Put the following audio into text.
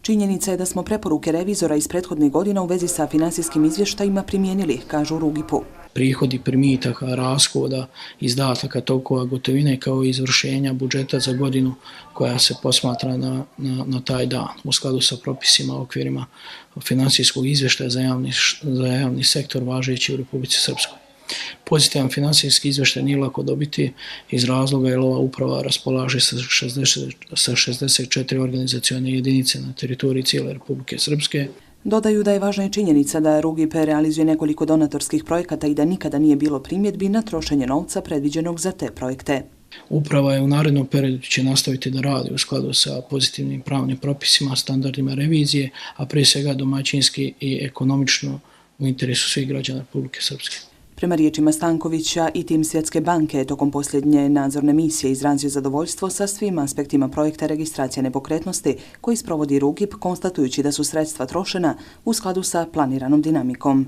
Činjenica je da smo preporuke revizora iz prethodnih godina u vezi sa finansijskim izvještajima primijenili, kažu u RUGIP-u. Prihodi, primitaka, rashoda, izdataka, tokova gotovine kao i izvršenja budžeta za godinu koja se posmatra na taj dan u skladu sa propisima u okvirima finansijskog izvještaja za javni sektor važeći u Republici Srpskoj. Pozitivan finansijski izvještaj nije lako dobiti iz razloga jer ova uprava raspolaže sa 64 organizacione jedinice na teritoriji cijele Republike Srpske. Dodaju da je važna i činjenica da RUGIP realizuje nekoliko donatorskih projekata i da nikada nije bilo primjedbi na trošenje novca predviđenog za te projekte. Uprava je u narednom periodu će nastaviti da radi u skladu sa pozitivnim pravnim propisima, standardima revizije, a prije svega domaćinski i ekonomično u interesu svih građana Republike Srpske. Prema riječima Stankovića i tim Svjetske banke tokom posljednje nadzorne misije izrazio zadovoljstvo sa svim aspektima projekta registracije nepokretnosti koji sprovodi RUGIP, konstatujući da su sredstva trošena u skladu sa planiranom dinamikom.